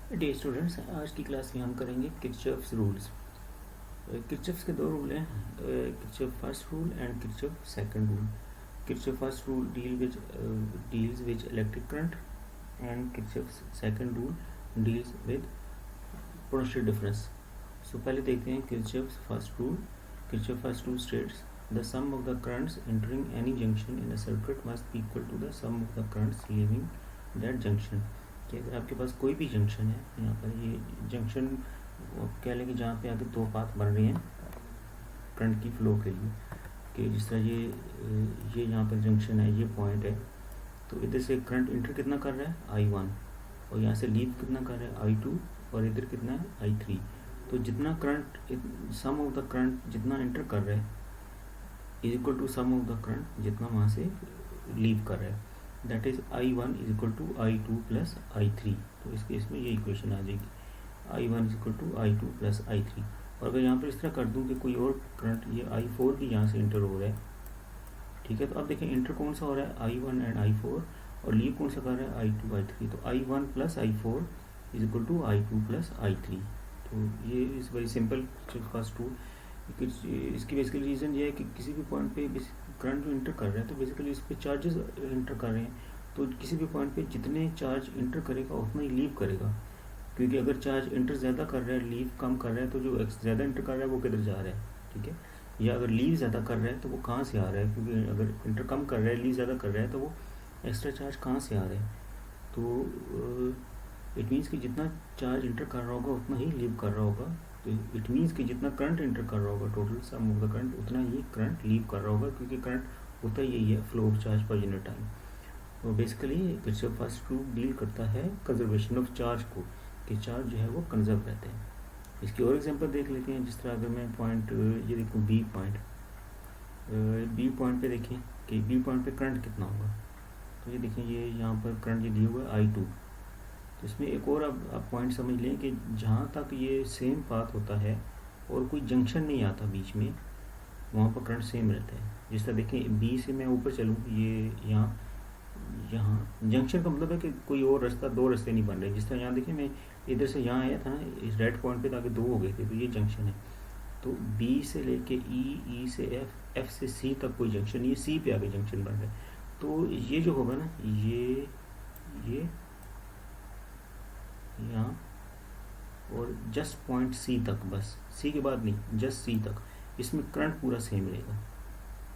Dear students, आज की class में हम करेंगे किरचॉफ्स रूल्स। किरचॉफ्स के दो रूल हैं, Kirchhoff first rule and Kirchhoff second rule. Kirchhoff first rule deals with electric current and Kirchhoff second rule deals with potential difference. So पहले देखते हैं Kirchhoff's first rule. Kirchhoff first rule states the sum of the currents entering any junction in a circuit must be equal to the sum of the currents leaving that junction. कि अगर आपके पास कोई भी junction है, यहाँ पर ये junction कह लें कि जहाँ पे आगे दो पाथ बन रहे हैं करंट की फ्लो के लिए, कि जिस तरह ये यहाँ पर जंक्शन है, ये पॉइंट है, तो इधर से करंट इंटर कितना कर रहा है I1 और यहाँ से लीव कितना कर रहा है I2 और इधर कितना है I3। तो जितना current sum of the current जितना इंटर कर रहा है is equal to sum of the current जितना वहाँ से लीव कर रहा है, that is I1 is equal to I2 plus I3। तो इस केस में ये इक्वेशन आ जाएगी, I1 is equal to I2 plus I3। और अगर यहाँ पर इस तरह कर दूँ कि कोई और करंट ये I4 भी यहाँ से इंटर हो रहा है, ठीक है, तो अब देखें इंटर कौन सा हो रहा है I1 एंड I4 और लीव कौन सा कर रहा है I2 I3। तो I1 plus I4 is equal to I2 plus I3। तो ये is very simple first rule. इसकी बेसिकली रीज़न ये है कि किसी भी पॉइंट पे करंट जो इंटर कर रहा है तो बेसिकली इस पर चार्जेस इंटर कर रहे हैं, तो किसी भी पॉइंट पे जितने चार्ज इंटर करेगा उतना ही लीव करेगा, क्योंकि अगर चार्ज इंटर ज़्यादा कर रहा है लीव कम कर रहा है तो जो ज़्यादा इंटर कर रहा है वो किधर जा रहा है, ठीक है। या अगर लीव ज़्यादा कर रहा है तो वो कहाँ से आ रहा है, क्योंकि अगर इंटर कम कर रहा है लीव ज़्यादा कर रहा है तो वो एक्स्ट्रा चार्ज कहाँ से आ रहा है। तो इट मीन्स कि जितना चार्ज इंटर कर रहा होगा उतना ही लीव कर रहा होगा। तो इट मीन्स कि जितना करंट इंटर कर रहा होगा total sum of the current उतना ही करंट लीव कर रहा होगा, क्योंकि करंट होता ही यही है, flow of charge per unit time. तो basically Kirchhoff first rule deal करता है कंजर्वेशन ऑफ चार्ज को, कि चार्ज जो है वो कंजर्व रहते हैं। इसकी और एग्जांपल देख लेते हैं। जिस तरह अगर मैं पॉइंट ये देखूँ बी पॉइंट पे देखें कि बी पॉइंट पे करंट कितना होगा, तो ये देखें ये यहाँ पर करंट ये दिया हुआ है I2। तो इसमें एक और आप पॉइंट समझ लें कि जहाँ तक ये सेम पाथ होता है और कोई जंक्शन नहीं आता बीच में, वहाँ पर करंट सेम रहता है। जिस तरह देखें बी से मैं ऊपर चलूँ, ये यहाँ जंक्शन का मतलब है कि कोई और रास्ता, दो रास्ते नहीं बन रहे। जिस तरह यहाँ देखिए मैं इधर से यहाँ आया था ना, इस रेड पॉइंट पे ताकि दो हो गए थे, तो ये जंक्शन है। तो बी से लेके ई से एफ से सी तक कोई जंक्शन, ये सी पे आगे जंक्शन बन रहा है। तो ये जो होगा ना, ये यहाँ और जस्ट पॉइंट सी तक, बस सी के बाद नहीं, जस्ट सी तक, इसमें करंट पूरा सेम रहेगा।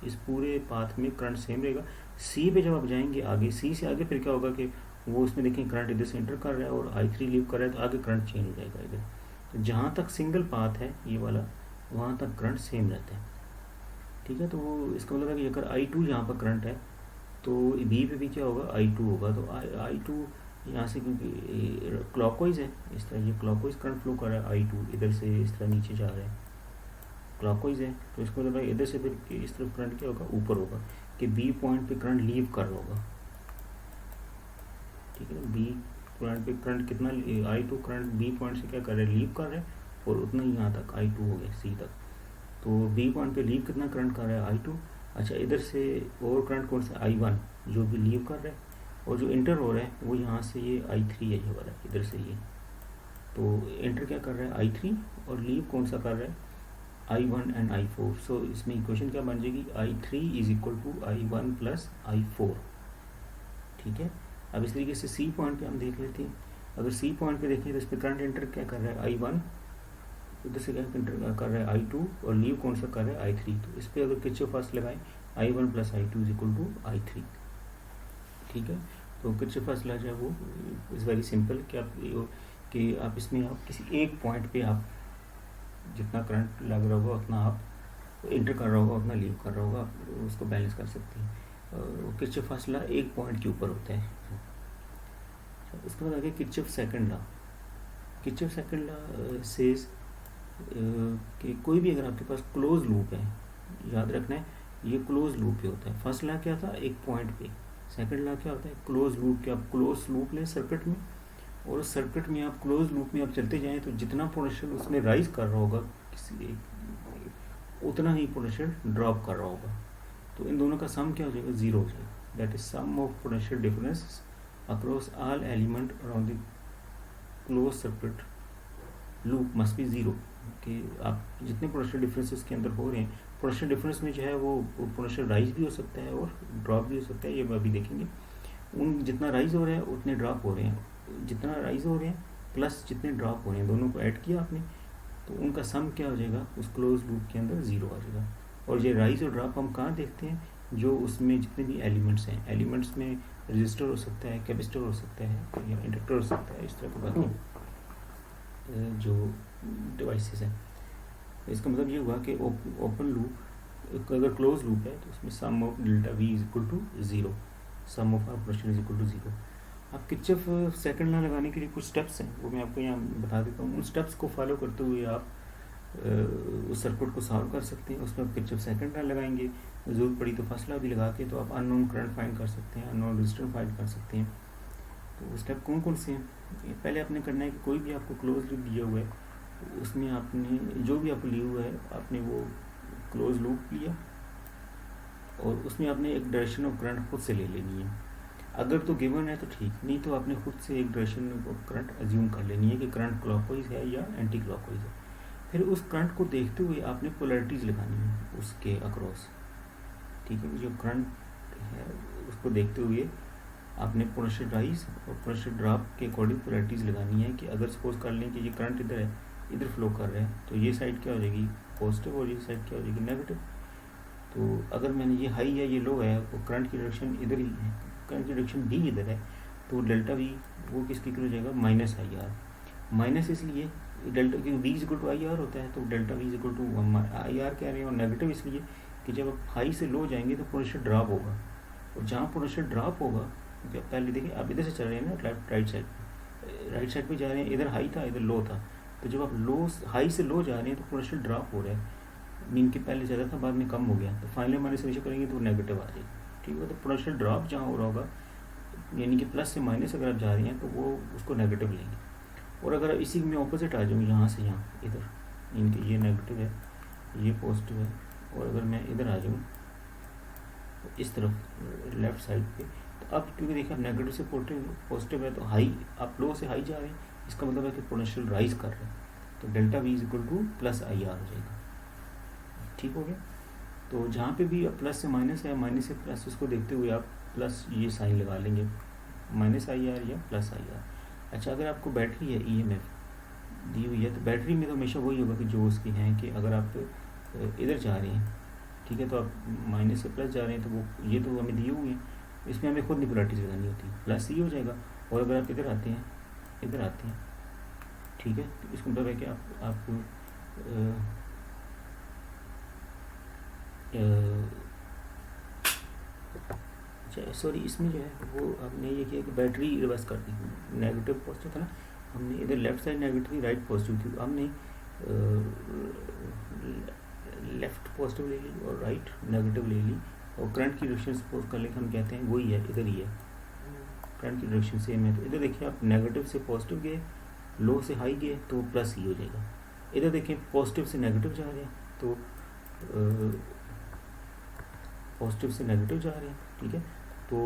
इस पूरे पाथ में करंट सेम रहेगा। सी पे जब आप जाएंगे आगे, सी से आगे फिर क्या होगा कि वो उसमें देखें करंट इधर से इंटर कर रहा है और I3 लीव कर रहा है, तो आगे करंट चेंज हो जाएगा इधर। तो जहाँ तक सिंगल पाथ है ये वाला, वहाँ तक करंट सेम रहता है, ठीक है। तो वो इसका मतलब है कि अगर I2 यहाँ पर करंट है तो बी पे भी क्या होगा I2 होगा। तो I2 यहाँ से, क्योंकि क्लॉकवाइज है, इस तरह ये क्लॉकवाइज करंट फ्लो कर रहा है, I2 इधर से इस तरह नीचे जा रहा है, क्लॉकवाइज है, तो इसको मतलब इधर से फिर इस तरफ करंट क्या होगा, ऊपर होगा, कि बी पॉइंट पे करंट लीव कर रहा होगा, ठीक है। बी पॉइंट पे करंट कितना, I2 करंट बी पॉइंट से क्या कर रहा है, लीव कर रहा है, और उतना ही यहाँ तक I2 हो गया सी तक। तो बी पॉइंट पे लीव कितना करंट कर रहा है I2। अच्छा, इधर से और करंट कौन सा, I1 जो भी लीव कर रहा है, और जो इंटर हो रहा है वो यहाँ से ये I3 है, ये वाला इधर से ये। तो इंटर क्या कर रहा है I3 और लीव कौन सा कर रहा है I1 एंड I4। सो इसमें इक्वेशन क्या बन जाएगी, I3 is equal to I1 plus I4, ठीक है। अब इस तरीके से सी पॉइंट पे हम देख लेते हैं। अगर सी पॉइंट पे देखें तो इस पर करंट इंटर क्या कर रहा है I1, इधर से क्या इंटर कर रहा है I2 और लीव कौन सा कर रहा है I3। तो इस पर अगर किरचॉफ फर्स्ट लगाएं, I1 plus I2 is equal to I3, ठीक है। तो किरचॉफ फर्स्ट लगा जाए वो इज़ वेरी सिंपल, कि आप इसमें आप किसी एक पॉइंट पे आप जितना करंट लग रहा होगा उतना आप इंटर कर रहा होगा, उतना लीव कर रहा होगा, आप उसको बैलेंस कर सकते हैं। किरचॉफ फर्स्ट लॉ एक पॉइंट के ऊपर होता है। उसके बाद आगे Kirchhoff second law. Kirchhoff second law says कि कोई भी अगर आपके पास क्लोज लूप है, याद रखना है ये क्लोज लूप पे होता है। फर्स्ट लॉ क्या था, एक पॉइंट पे। सेकंड लॉ क्या होता है, क्लोज लूप के। आप क्लोज लूप लें सर्किट में, और उस सर्किट में आप क्लोज लूप में आप चलते जाएं तो जितना पोटेंशियल उसमें राइज कर रहा होगा किसी उतना ही पोटेंशियल ड्रॉप कर रहा होगा। तो इन दोनों का सम क्या हो जाएगा, जीरो हो जाएगा। That is sum of potential difference across all element around the close circuit loop must be zero, कि आप जितने पोटेंशियल डिफरेंसेस के अंदर हो रहे हैं, पोटेंशियल डिफरेंस में जो है वो पोटेंशियल राइज भी हो सकता है और ड्रॉप भी हो सकता है, ये अभी देखेंगे। उन जितना राइज हो रहा है उतने ड्रॉप हो रहे हैं, जितना राइज हो रहे हैं प्लस जितने ड्रॉप हो रहे हैं, दोनों को ऐड किया आपने तो उनका सम क्या हो जाएगा, उस क्लोज लूप के अंदर ज़ीरो आ जाएगा। और ये राइज और ड्रॉप हम कहाँ देखते हैं, जो उसमें जितने भी एलिमेंट्स हैं, एलिमेंट्स में रजिस्टर हो सकता है, कैपेसिटर हो सकता है या इंडक्टर हो सकता है, इस तरह के बाकी जो डिवाइसेस हैं। इसका मतलब ये हुआ कि ओपन लूप अगर क्लोज लूप है तो उसमें sum of delta V is equal to zero, sum of operation is equal to zero. अब किरचॉफ सेकंड लॉ लगाने के लिए कुछ स्टेप्स हैं, वो मैं आपको यहाँ बता देता हूँ। उन स्टेप्स को फॉलो करते हुए आप उस सर्किट को सॉल्व कर सकते हैं। उसमें आप किरचॉफ सेकंड लॉ लगाएंगे, ज़रूरत पड़ी तो फर्स्ट लॉ भी लगा के तो आप अननोन करंट फाइंड कर सकते हैं, अननोन रेजिस्टेंस फाइंड कर सकते हैं। तो स्टेप कौन कौन से हैं, पहले आपने करना है कि कोई भी आपको क्लोज लूप दिया हुआ है, उसमें आपने जो भी आपको लिया हुआ है आपने वो क्लोज लूप लिया और उसमें आपने एक डायरेक्शन ऑफ करंट खुद से ले लेनी है। अगर तो गिवन है तो ठीक, नहीं तो आपने खुद से एक डायरेक्शन ऑफ करंट अज्यूम कर लेनी है कि करंट क्लॉकवाइज है या एंटी क्लॉकवाइज है। फिर उस करंट को देखते हुए आपने पोलैरिटीज लगानी है उसके अक्रॉस, ठीक है। जो करंट है उसको देखते हुए आपने पोटेंशियल राइज और पोटेंशियल ड्रॉप के अकॉर्डिंग पोलैरिटीज लगानी है कि अगर सपोज कर लें कि ये करंट इधर है, इधर फ्लो कर रहा है, तो ये साइड क्या हो जाएगी पॉजिटिव और ये साइड क्या हो जाएगी नेगेटिव। तो अगर मैंने ये हाई है ये लो है तो करंट की डायरेक्शन इधर ही है, करंट की डायरेक्शन भी इधर है, तो डेल्टा वी वो किसकी हो जाएगा माइनस आई आर। माइनस इसलिए डेल्टा क्योंकि V equal to I R होता है, तो delta V equal to I R कह रहे हैं। और नेगेटिव इसलिए कि जब आप हाई से लो जाएंगे तो पोटेंशियल ड्रॉप होगा, और जहाँ पोटेंशियल ड्रॉप होगा जब पहले देखिए आप इधर से चल रहे हैं ना राइट साइड पे जा रहे हैं, इधर हाई था इधर लो था, तो जब आप हाई से लो जा रहे हैं तो पोटेंशियल ड्रॉप हो रहा है, मीन कि पहले ज़्यादा था बाद में कम हो गया, तो फाइनली माइनस रेशियो करेंगे तो नेगेटिव आ जाएगी, ठीक है। तो पोटेंशियल ड्रॉप जहाँ हो रहा होगा यानी कि प्लस से माइनस अगर आप जा रहे हैं तो वो उसको नेगेटिव लेंगे। और अगर इसी में ऑपोजिट आ जाऊँ यहाँ से यहाँ इधर, यानी कि ये नेगेटिव है ये पॉजिटिव है, और अगर मैं इधर आ जाऊँ इस तरफ लेफ्ट साइड पे, तो अब क्योंकि देखिए आप नेगेटिव से पॉजिटिव है तो हाई आप लो से हाई जा रहे हैं, इसका मतलब है कि पोटेंशियल राइज कर रहे हैं, तो delta V is equal two plus I R हो जाएगा, ठीक हो गया। तो जहाँ पे भी प्लस से माइनस है, माइनस से प्लस, उसको देखते हुए आप प्लस ये साइन लगा लेंगे, माइनस आई आर या प्लस आई आर। अच्छा, अगर आपको बैटरी है ईएमएफ दी हुई है तो बैटरी में तो हमेशा वही होगा कि जो उसकी है कि अगर आप इधर जा रहे हैं, ठीक है, तो आप माइनस से प्लस जा रहे हैं तो वो ये तो हमें दिए हुए हैं, इसमें हमें खुद नहीं पोलैरिटीज लगानी होती, प्लस ही हो जाएगा। और अगर आप इधर आते हैं ठीक है, तो इसका मतलब है कि आप अच्छा सॉरी, इसमें जो है वो आपने ये किया कि बैटरी रिवर्स कर दी, नेगेटिव पॉजिटिव था ना, हमने इधर लेफ्ट साइड नेगेटिव थी राइट पॉजिटिव थी, हमने लेफ्ट पॉजिटिव ले ली और राइट नेगेटिव ले ली, और करंट की डायरेक्शन सपोज कर लेकर हम कहते हैं वही है, इधर ही है, करंट की डायरेक्शन सेम है। तो इधर देखिए आप नेगेटिव से पॉजिटिव गए, लो से हाई गए तो प्लस ही हो जाएगा। इधर देखिए पॉजिटिव से नेगेटिव जा रहे हैं तो पॉजिटिव से नेगेटिव जा रहे हैं, ठीक है, तो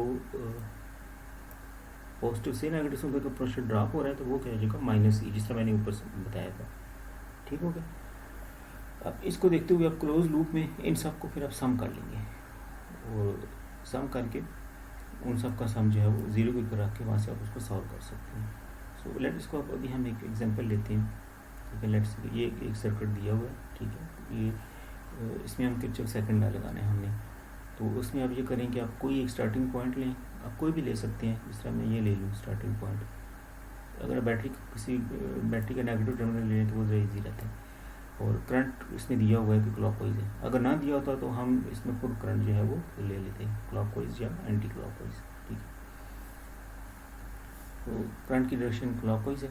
पॉजिटिव से नेगेटिव से तो पोटेंशियल ड्रॉप हो रहा है, तो वो क्या हो जाएगा माइनस ई, जिस तरह मैंने ऊपर से बताया था, ठीक हो गया। अब इसको देखते हुए आप क्लोज लूप में इन सब को फिर आप सम कर लेंगे, और सम करके उन सब का सम जो है वो ज़ीरो के ऊपर रख के वहाँ से आप उसको सॉल्व कर सकते हैं। सो लेट इसको आप अभी हम एक एग्जांपल लेते हैं, ठीक है। लेट्स ये एक सर्किट दिया हुआ है, ठीक है, ये इसमें हम किरचॉफ सेकंड लॉ लगाना है हमने, तो उसमें आप ये करें कि आप कोई एक स्टार्टिंग पॉइंट लें, आप कोई भी ले सकते हैं, जिस तरह मैं ये ले लूँ स्टार्टिंग पॉइंट। अगर किसी बैटरी का नेगेटिव टर्मिनल ले लें तो वो ज़रा ईजी रहता है, और करंट इसमें दिया हुआ है कि क्लॉकवाइज है, अगर ना दिया होता तो हम इसमें खुद करंट जो है वो ले लेते हैं क्लॉकवाइज या एंटी क्लॉकवाइज, ठीक है। तो करंट की डायरेक्शन क्लॉकवाइज है,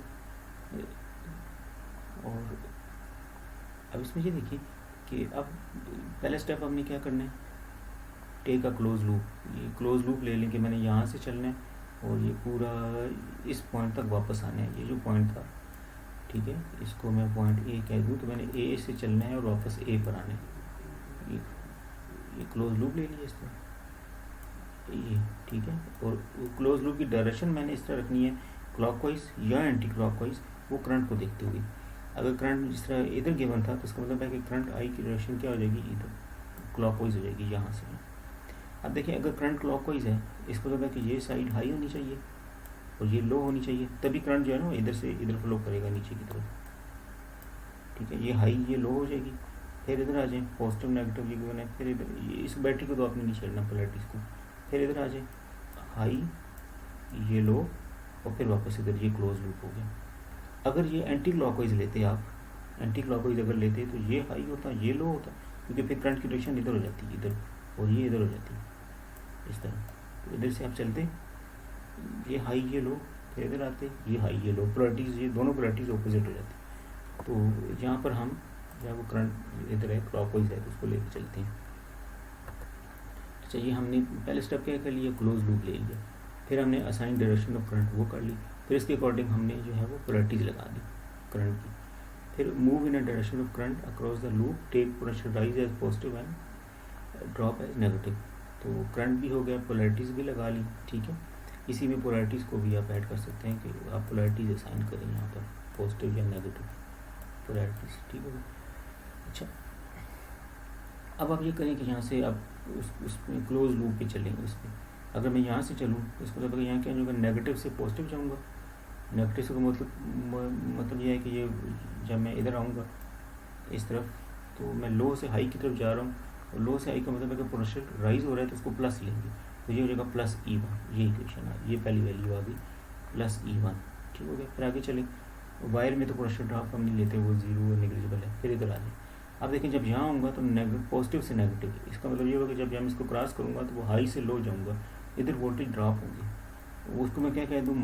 और अब इसमें ये देखिए कि अब पहला स्टेप हमने क्या करना है, टेक अ क्लोज लूप, ये क्लोज लूप ले लें कि मैंने यहाँ से चलना है और ये पूरा इस पॉइंट तक वापस आना है, ये जो पॉइंट था, ठीक है, इसको मैं पॉइंट ए कह दूँ, तो मैंने ए से चलना है और वापस ए पर आना है, ये क्लोज लूप ले लिया इस तरह, ये ठीक है। और क्लोज लूप की डायरेक्शन मैंने इस तरह रखनी है क्लॉकवाइज या एंटी क्लॉकवाइज, वो करंट को देखते हुए। अगर करंट जिस तरह इधर गिवन था तो इसका मतलब है कि करंट आई की डायरेक्शन क्या हो जाएगी, इधर क्लॉकवाइज हो जाएगी यहाँ से। अब देखिए अगर करंट क्लॉकवाइज है, इसका मतलब है कि ये साइड हाई होनी चाहिए और ये लो होनी चाहिए, तभी करंट जो है ना इधर से इधर फ्लो करेगा नीचे की तरफ। ठीक है, ये हाई ये लो हो जाएगी। फिर इधर आ जाए, पॉजिटिव नेगेटिव ये गिवन है, फिर इधर इस बैटरी को तो आपने नहीं छेड़ना पोलैरिटीज़ को। फिर इधर आ जाए, हाई ये लो और फिर वापस इधर ये क्लोज लूप हो गया। अगर ये एंटी क्लॉकवाइज लेते आप, एंटी क्लॉकवाइज अगर लेते तो ये हाई होता ये लो होता, क्योंकि फिर करंट की डायरेक्शन इधर हो जाती है, इधर, और ये इधर हो जाती है इस तरह। तो इधर से आप चलते, ये हाई ये लो, फिर इधर आते ये हाई ये लो, पोलैरिटीज़ ये दोनों पोलैरिटीज़ ऑपोजिट हो जाती। तो यहाँ पर हम जहाँ वो करंट इधर है क्लॉकवाइज है तो उसको लेकर चलते हैं। चाहिए हमने पहले स्टेप क्या कर लिया, क्लोज लूप ले लिया, फिर हमने असाइन डायरेक्शन ऑफ करंट वो कर ली, फिर इसके अकॉर्डिंग हमने जो है वो पोलैरिटीज लगा दी करंट की। फिर move in a direction of current across the loop, take potential rise as positive and drop as negative. तो करंट भी हो गया, पोलैरिटीज़ भी लगा ली। ठीक है, इसी में पोलैरिटीज़ को भी आप ऐड कर सकते हैं कि आप पोलैरिटीज़ असाइन करें यहाँ पर, पॉजिटिव या नेगेटिव पोलैरिटीज़। ठीक है, अच्छा अब आप ये करें कि यहाँ से आप उसमें क्लोज लूप पे चलेंगे। उस पर अगर मैं यहाँ से चलूँ तो इसको मतलब यहाँ क्या होगा, नेगेटिव से पॉजिटिव जाऊँगा। नेगेटिव से मतलब ये है कि ये जब मैं इधर आऊँगा इस तरफ तो मैं लो से हाई की तरफ जा रहा हूँ, और लो से हाई का मतलब है कि पोटेंशियल राइज हो रहा है तो उसको प्लस लेंगे, तो ये हो जाएगा प्लस E1। ये इक्वेशन है, ये पहली वैल्यू आ गई प्लस E1। ठीक हो गया, फिर आगे चले। वायर में तो पोटेंशियल ड्रॉप हम नहीं लेते, वो जीरो नेग्लिजिबल है। फिर इधर आ जाए, अब देखें जब यहाँ आऊँगा तो पॉजिटिव से नेगेटिव, इसका मतलब ये होगा कि जब मैं इसको क्रॉस करूँगा तो वो हाई से लो जाऊँगा, इधर वोल्टेज ड्रॉप होंगे। उसको मैं क्या कह दूँ,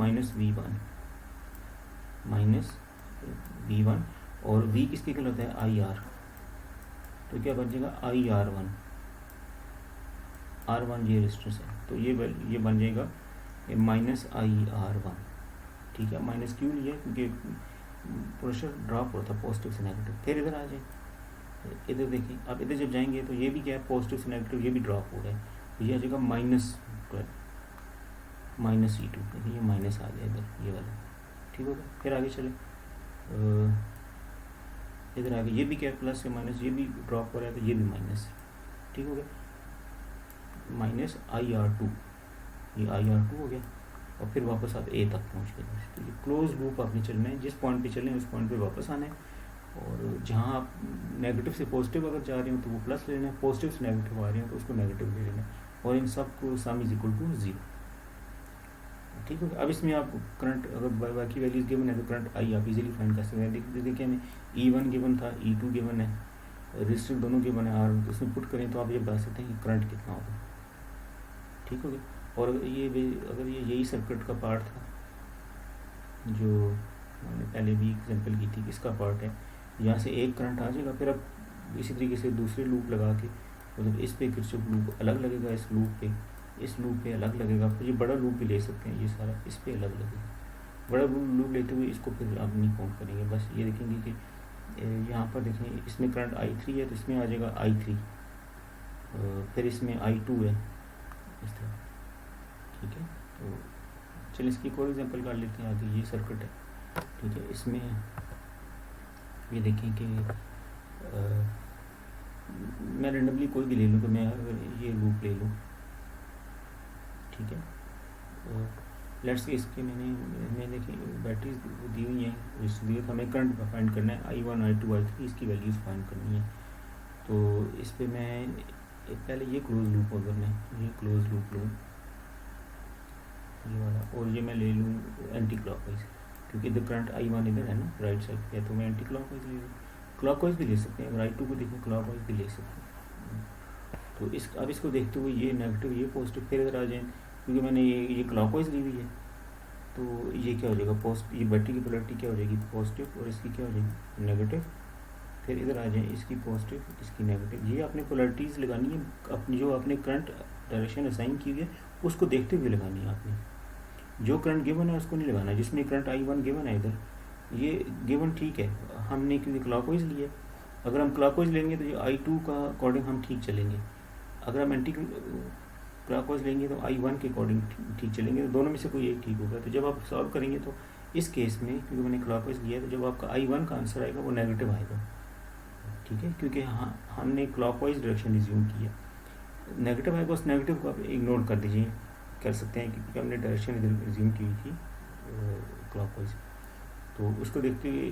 -V1, और V किसकी इक्वल होता है, IR। तो क्या बन जाएगा, IR1। R1 ये रेजिस्टेंस है, तो ये बन जाएगा -IR1। ठीक है, माइनस क्यों लिया, क्योंकि प्रेशर ड्रॉप होता है पॉजिटिव से नेगेटिव। फिर इधर आ जाए, इधर देखिए, अब इधर जब जाएंगे तो ये भी क्या है, पॉजिटिव से नेगेटिव ये भी ड्रॉप हो रहा है, तो ये आ जाएगा -E2। देखिए ये माइनस आ गया इधर ये वाला। ठीक हो गया, फिर आगे चले, इधर आगे ये भी क्या है, प्लस से माइनस, ये भी ड्रॉप हो रहा है तो ये भी माइनस। ठीक हो गया, -IR2, ये IR2 हो गया, और फिर वापस आप A तक पहुँच गए। तो ये क्लोज लूप आपने चलना है, जिस पॉइंट पे चलें उस पॉइंट पे वापस आना है, और जहाँ आप नेगेटिव से पॉजिटिव अगर जा रहे हो तो वो प्लस लेना है, पॉजिटिव से नेगेटिव आ रहे हो तो उसको नेगेटिव ले लेना है, और इन सब को सम इज इक्वल टू 0। ठीक है, अब इसमें आप करंट अगर बाकी वैल्यूज गिवन है तो करंट आई आप इजीली फाइंड कर सकते हैं। देखिए हमें E1 गिवन था, E2 गिवन है, रजिस्टर दोनों गिवन है, और तो उसमें पुट करें तो आप ये बता सकते हैं कि करंट कितना होगा। ठीक हो गया, और ये अगर ये यही सर्किट का पार्ट था जो मैंने पहले भी एग्जांपल की थी, इसका पार्ट है, यहाँ से एक करंट आ जाएगा, फिर अब इसी तरीके से दूसरे लूप लगा के, मतलब इस पे किरचॉफ लूप अलग लगेगा, इस लूप पे अलग लगेगा, फिर ये बड़ा लूप भी ले सकते हैं, ये सारा इस पे अलग लगेगा। बड़ा लूप लेते हुए इसको फिर आप नहीं काउंट करेंगे, बस ये देखेंगे कि यहाँ पर देखें इसमें करंट I3 है तो इसमें आ जाएगा I3, फिर इसमें I2 है इस तरह। ठीक है, तो चलिए इसकी एक और एग्जाम्पल कर लेते हैं आगे। ये सर्किट है, ठीक है, इसमें ये देखें कि मैं रेंडमली कोई भी ले लूँ, तो मैं अगर ये लूप ले लूँ, ठीक है, लेट्स से इसके मैंने देखिए बैटरीज दी हुई हैं, इसलिए हमें करंट फाइंड करना है, I1 I2 I3 इसकी वैल्यूज़ फाइंड करनी है। तो इस पर मैं पहले ये क्लोज लूप अगर मैं ये क्लोज लूप लूँ ये वाला, और ये मैं ले लूँ एंटी क्लॉकवाइज, क्योंकि इधर करंट I1 इधर है ना राइट साइड पे, तो मैं एंटी क्लॉकवाइज ले लूँ, क्लॉकवाइज भी ले सकते हैं, अगर I2 को देखें क्लॉकवाइज भी ले सकते हैं। तो अब इसको देखते हुए ये नेगेटिव ये पॉजिटिव, फिर इधर आ जाए, क्योंकि मैंने ये क्लॉकवाइज ली हुई है, तो ये क्या हो जाएगा पॉजिटिव, ये बैटरी की पोलैरिटी क्या हो जाएगी पॉजिटिव, और इसकी क्या हो जाएगी नेगेटिव। फिर इधर आ जाए, इसकी पॉजिटिव इसकी नेगेटिव। ये आपने पोलैरिटीज़ लगानी है, अपनी जो आपने करंट डायरेक्शन असाइन की है उसको देखते हुए लगानी है आपने, जो करंट गिवन है उसको नहीं लगाना। जिसमें करंट I1 गिवन है इधर ये गिवन ठीक है, हमने क्योंकि क्लॉकवाइज लिया, अगर हम क्लॉकवाइज लेंगे तो ये I2 का अकॉर्डिंग हम ठीक चलेंगे। अगर हम क्लॉकवाइज लेंगे तो I1 के अकॉर्डिंग ठीक चलेंगे, तो दोनों में से कोई एक ठीक होगा। तो जब आप सॉल्व करेंगे तो इस केस में क्योंकि मैंने क्लॉकवाइज लिया है तो जब आपका I1 का आंसर आएगा वो नेगेटिव आएगा, ठीक है, क्योंकि हमने क्लॉकवाइज डायरेक्शन रिज्यूम किया। नेगेटिव आएगा, उस नेगेटिव को आप इग्नोर कर दीजिए, कर सकते हैं, क्योंकि हमने डायरेक्शन इधर रिज्यूम की थी क्लॉकवाइज। तो उसको देखते हुए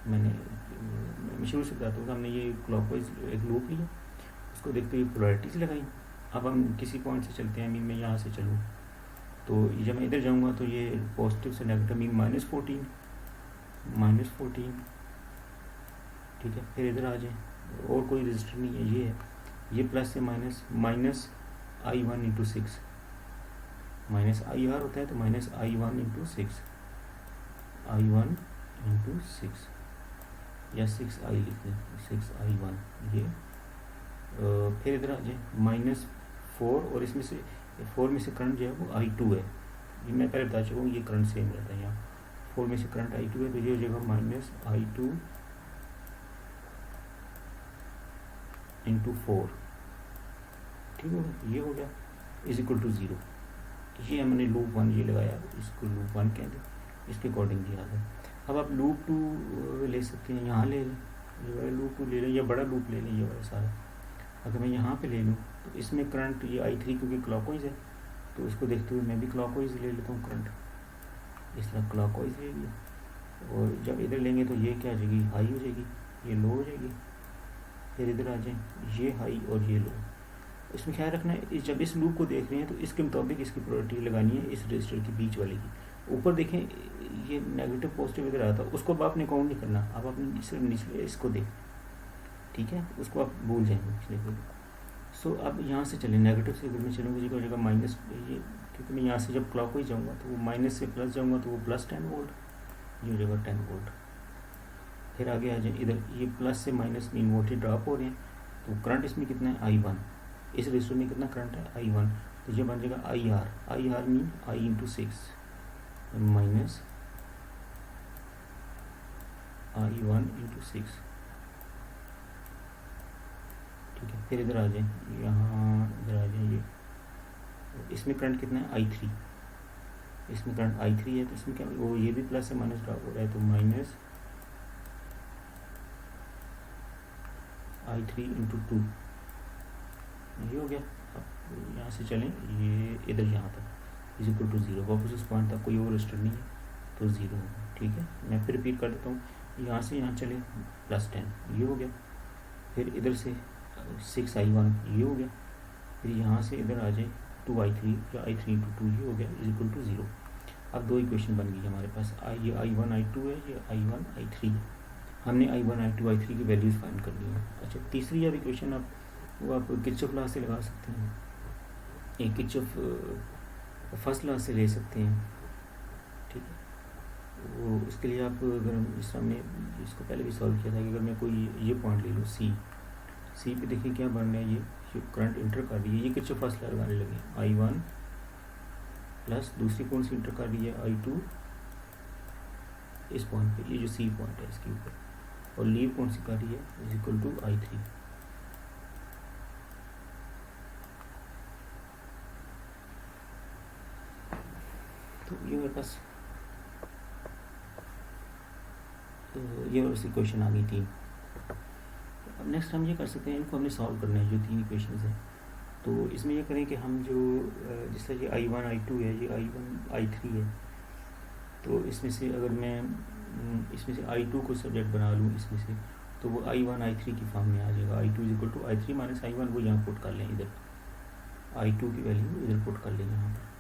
मैं शुरू से बताता हूँ कि हमने ये क्लॉकवाइज एक लूप लिया, उसको देखते हुए पोलैरिटीज लगाई। अब हम किसी पॉइंट से चलते हैं, मीन मैं यहाँ से चलूँ तो जब मैं इधर जाऊँगा तो ये पॉजिटिव से नेगेटिव मीन -14, ठीक है। फिर इधर आ जाए, और कोई रजिस्टर नहीं है, ये है, ये प्लस से माइनस, -I1 × 6, -IR होता है तो -I1 × 6, I1 × 6 या 6I लिख लें, 6I1 ये। फिर इधर आ जाए -4, और इसमें से 4 में से करंट जो है वो I2 है, ये मैं पहले बता चुका हूँ, ये करंट सेम रहता है यहाँ। 4 में से करंट I2 है तो ये हो जाएगा -I2 × 4, ठीक है, ये हो गया = 0। ये हमने लूप 1 ये लगाया, इसको लूप 1 कहते हैं, इसके अकॉर्डिंग ये आ गया। अब आप लूप 2 ले सकते हैं, यहाँ ले लें, ये वाला लूप 2 ले लें या बड़ा लूप ले लें, ये वाला सारा। अगर मैं यहाँ पे ले लूँ तो इसमें करंट ये I3 क्योंकि क्लॉकवाइज है तो इसको देखते हुए मैं भी क्लॉकवाइज ले लेता हूँ करंट, इस तरह क्लॉकवाइज ले लिया। और जब इधर लेंगे तो ये क्या हो जाएगी, हाई हो जाएगी, ये लो हो जाएगी। फिर इधर आ जाए, ये हाई और ये लो। इसमें ख्याल रखना है, जब इस लूप को देख रहे हैं तो इसके मुताबिक इसकी पोलैरिटी लगानी है इस रजिस्टर के बीच वाले की। ऊपर देखें ये नेगेटिव पॉजिटिव इधर आता है, उसको अब आपने काउंट नहीं करना, अब आपने सिर्फ निचले इसको देख, ठीक है, उसको आप भूल जाएंगे पिछले को। सो अब यहाँ से चलें, नेगेटिव से अगर मैं चलूँगा जी हो जाएगा माइनस, ये क्योंकि मैं यहाँ से जब क्लॉकवाइज जाऊँगा तो वो माइनस से प्लस जाऊँगा तो वो +10 वोल्ट, ये हो जाएगा 10 वोल्ट। फिर आगे आ जाए, इधर ये प्लस से माइनस 3 वोल्ट ही ड्रॉप हो रहे हैं, तो करंट इसमें कितना है I1, इस रजिस्टर में कितना करंट है I1, तो ये बन जाएगा IR mean I × 6 minus I1 × 6, ठीक है। फिर इधर आ जाए, यहाँ इधर आ जाए, ये इसमें करंट कितना है I3, इसमें करंट I3 है तो इसमें क्या वो ये भी प्लस से माइनस ड्रॉप हो रहा है, तो माइनस I3 × 2, ये हो गया। अब यहाँ से चलें, ये इधर यहाँ तक = 0, वापस उस पॉइंट तक कोई और रजिस्टर नहीं है तो 0 होगा, ठीक है। मैं फिर रिपीट कर देता हूँ, यहाँ से यहाँ चले +10, ये हो गया। फिर इधर से 6I1, ये हो गया। फिर यहाँ से इधर आ जाए 2I3 या I3 × 2, ये हो गया = 0। अब दो इक्वेशन बन गई हमारे पास, ये I1 I2 है, ये I1 I3 है। हमने I1 I2 I3 की वैल्यूज़ फाइंड कर ली हैं। अच्छा, तीसरी अब इक्वेशन वो आप किरचॉफ लॉ से लगा सकते हैं, एक किरचॉफ फर्स्ट लॉ से ले सकते हैं, ठीक है। वो उसके लिए आप अगर जिस तरह हमने इसको पहले भी सॉल्व किया था कि अगर मैं कोई ये पॉइंट ले लूँ सी पे देखिए क्या बन रहा है, ये करंट इंटर कर रही है, ये किरचॉफ फर्स्ट लॉ लगाने लगे, I1 प्लस दूसरी कौन सी इंटर कर रही है I2 इस पॉइंट पे, ये जो सी पॉइंट है इसके ऊपर, और लीव कौन सी कर रही है = I3। तो ये मेरे पास ये वाली इक्वेशन आ गई 3। अब नेक्स्ट हम ये कर सकते हैं, इनको हमने सॉल्व करना है जो 3 इक्वेशन है। तो इसमें ये करें कि हम जो जिस तरह ये I1 I2 है, ये I1 I3 है, तो इसमें से अगर मैं इसमें से I2 को सब्जेक्ट बना लूँ इसमें से, तो वो I1 I3 की फॉर्म में आ जाएगा। I2 = I3 - I1, वो यहाँ पुट कर लें, इधर I2 की वैल्यू इधर पुट कर लें यहाँ पर।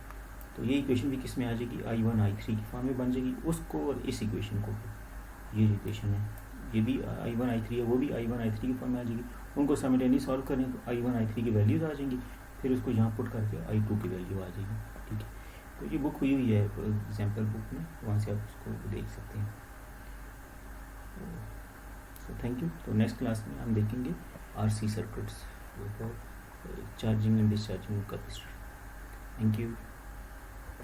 तो ये इक्वेशन भी किस में आ जाएगी, I1 I3 की फॉर्म में बन जाएगी, उसको और इस इक्वेशन को, ये जो इक्वेशन है ये भी I1 I3 है, वो भी I1 I3 की फॉर्म में आ जाएगी। उनको साइमल्टेनियसली सॉल्व करें तो I1 I3 की वैल्यूज़ आ जाएंगी, फिर उसको यहाँ पुट करके I2 की वैल्यू आ जाएगी, ठीक है। तो ये बुक हुई है एग्जाम्पल बुक में, वहाँ से आप उसको देख सकते हैं। So thank you. तो नेक्स्ट क्लास में हम देखेंगे RC circuits, charging and discharging capacitor. Thank you.